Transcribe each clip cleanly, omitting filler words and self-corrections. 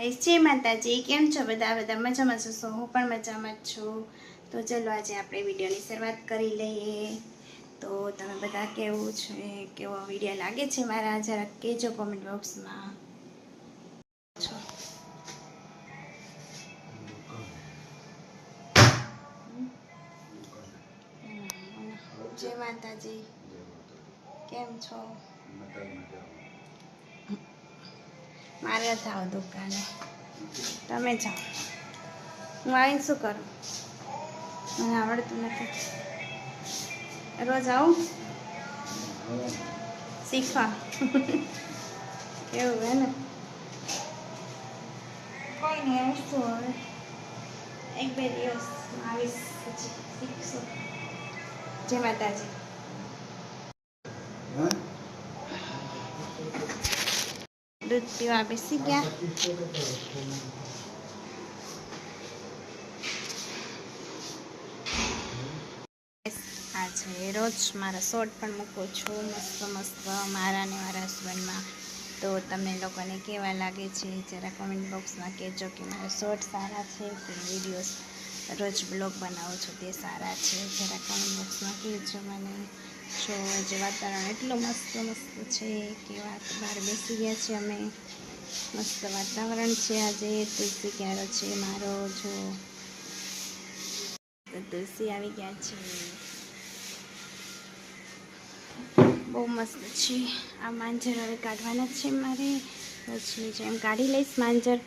Guys જય માતાજી, કેમ છો બધા મજામાં છો? હું પણ મજામાં જ છું. તો ચલો આજે આપણે વિડીયોની શરૂઆત કરી લઈએ. તો તમે બધા કેવું છે, કેવો વિડીયો લાગે છે મારા, જરા કહેજો કોમેન્ટ બોક્સમાં. જય માતાજી, કેમ છો? મારે જાઓ દુકાને, તમે જાઓ. હું આવીને શું કરું? મને આવડતું નથી. રોજ આવું શીખવા. એવું હે ને? કોઈ નહીં, આવીશું હવે 1-2 દિવસ આવીશ, પછી શીખશું. જય માતાજી. દૂધ પીવા બેસી ગયા. આજે રોજ મારા શોર્ટ પણ મૂકું છું, મસ્ત મસ્ત મારા ને મારા હસબન્ડમાં. તો તમને લોકોને કેવા લાગે છે જરા કોમેન્ટ બોક્સમાં કહેજો કે મારા શોર્ટ સારા છે કે વિડીયોઝ રોજ બ્લોગ બનાવું છું તે સારા છે. જરા કોમેન્ટ બોક્સમાં કહેજો મને. જો આજે વાતાવરણ એટલું મસ્ત છે કે બહાર બેસી ગયા છે અમે. મસ્ત વાતાવરણ છે આજે. તુલસી ક્યારો છે મારો, જો તુલસી આવી ગયા છે, બહુ મસ્ત છે. આ માંજર હવે કાઢવાના જ છે મારે, પછી જેમ કાઢી લઈશ માંજર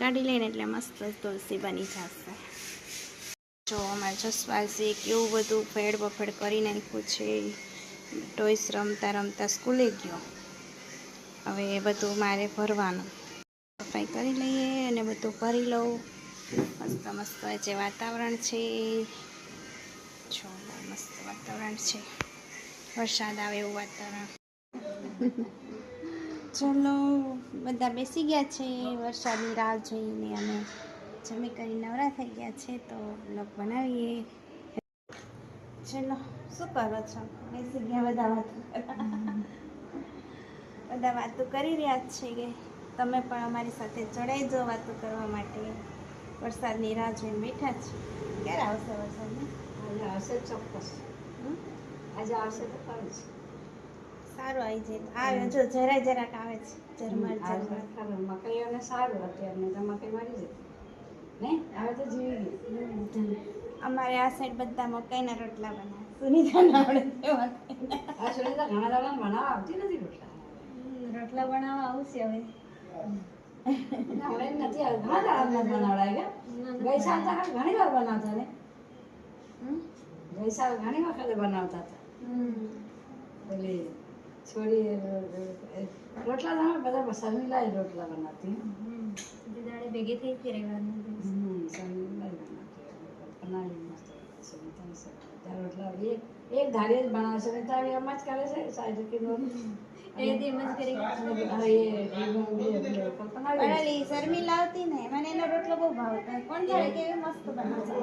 કાઢી લઈને એટલે મસ્ત તુલસી બની જશે. જો અમારા જસપાલજી કેવું બધું ફેડ બફેડ કરી નાખ્યું છે. ટોયસ રમતા રમતા સ્કૂલે ગયો, હવે એ બધું મારે ભરવાનું. સફાઈ કરી લઈએ અને બધું ભરી લઉં. મસ્ત મસ્ત જે વાતાવરણ છે, જો મસ્ત વાતાવરણ છે, વરસાદ આવે એવું વાતાવરણ. ચલો બધા બેસી ગયા છે વરસાદની રાહ જોઈને. અમે જમી કરી નવરા થઈ ગયા છે, તો બ્લોગ બનાવીએ. ચલો શું કરો છો? બેસી ગયા બધા વાતો કરી રહ્યા છે કે તમે પણ અમારી સાથે જોડાઈ જાઓ વાતો કરવા માટે. વરસાદની રાહ જોઈને બેઠા છે. ક્યારે આવશે વરસાદ? આજે આવશે ચોક્કસ. આજે આવશે તો ખરું જ. સારું આવી જાય. આવે જો જરાક આવે છે, ઝરમર. મકાઈઓને સારું અત્યારે, તો મકાઈ મરી જતી નહીં, હવે તો જીવી ગઈ. અમારે આ સાઈડ બધા મકાઈના રોટલા બનાવે. સુનિતાને આવડે છે આ સુનિતા ઘણા દાડા બનાવવા આવતી નથી રોટલા બનાવવા આવશે હવે. હવે નથી આવે, ઘણા દાડા બનાવડાય ગયા. ગઈ સાલ તો ઘણી વાર બનાવતા ને, ગઈ સાલ ઘણી વખત બનાવતા હતા. પેલી છોડી રોટલા તમે બધા શર્મિલાએ રોટલા બનાવતી. દાડે ભેગી થઈ હતી રહેવાનું. શર્મિલાએ બનાવતી મસ્ત સુનિતા રોટલા એક ધારી જ બનાવે. સુનિતા એમ જ કરે છે સાઈડ કે શર્મિલા આવતી ને મને એનો રોટલો બહુ ભાવતા. કોણ જાણે કેવી મસ્ત બનાવતા.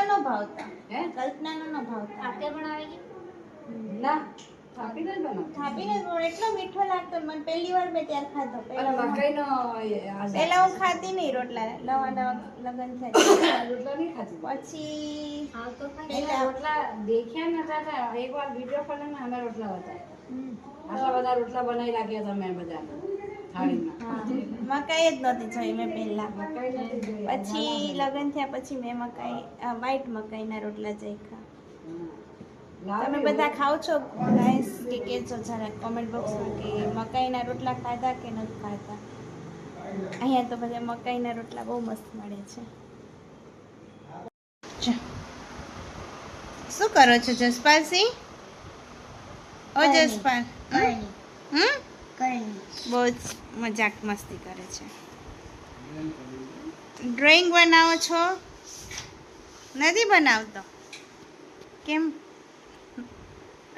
નો ભાવતા, કલ્પનાનો ન ભાવતા. આતે બનાવેલી ના થાપીને જ બનાવતા. થાપીને એટલો મીઠો લાગતો. મને પહેલી વાર મેં ત્યારે ખાધો. મકાઈનો પહેલા હું ખાતી નહીં રોટલા, લગન થાય રોટલા નહીં ખાતી. પછી રોટલા દેખ્યા નતા. એક વાર વિડીયો પર અમે રોટલા હતા, આટલા બધા રોટલા બનાવી રાખ્યા હતા મેં બધા થાળીમાં. મકાઈ જ નહોતી જોઈ મેં પહેલા. પછી લગ્ન થયા પછી મેં વ્હાઈટ મકાઈના રોટલા ચાખ્યા. તમે બધા ખાઓ છો ગાઈસ કે કહેજો જરા કોમેન્ટ બોક્સમાં કે મકાઈના રોટલા ખાધા કે નથી ખાધા. અહીંયા તો બધા મકાઈના રોટલા બહુ મસ્ત મળે છે. શું કરો છો જસપાલસિંહ? ઓ જસપાલ, બહુ જ મજાક મસ્તી કરે છે. ડ્રોઈંગ બનાવો છો? નથી બનાવતો કેમ?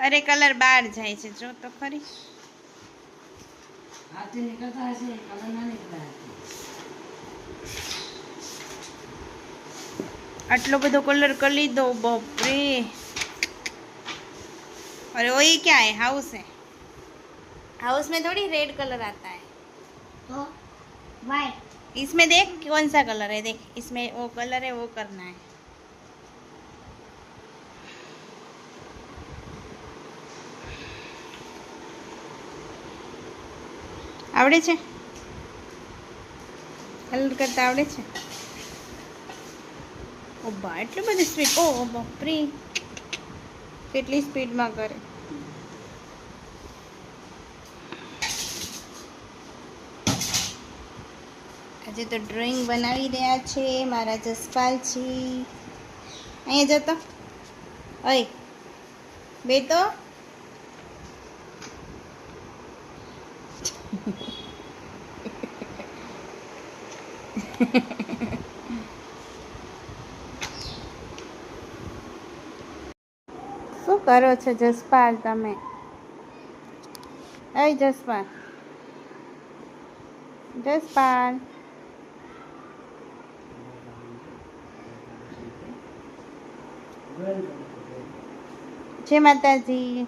અરે કલર બહાર જાય છે, જો તો ખરી. આટલો બધો कलर कर ली दो, बाप रे। अरे वो ये क्या है? हाउस है, हाउस में थोड़ी रेड कलर आता है। तो वाइट इसमें देख कौन सा कलर है, देख इसमें वो कलर है, वो करना है। आवड़े છે કલર કરતા આવડે છે? ઓ બા એટલી બધી સ્પીડ, ઓ બાપરે કેટલી સ્પીડમાં કરે. આજે તો ડ્રોઈંગ બનાવી રહ્યા છે મારા જસપાલજી. અહીંયા જતો ઓય બે તો શું કરો છો જસપાલ તમે? અય જસપાલ, જસપાલ જય માતાજી.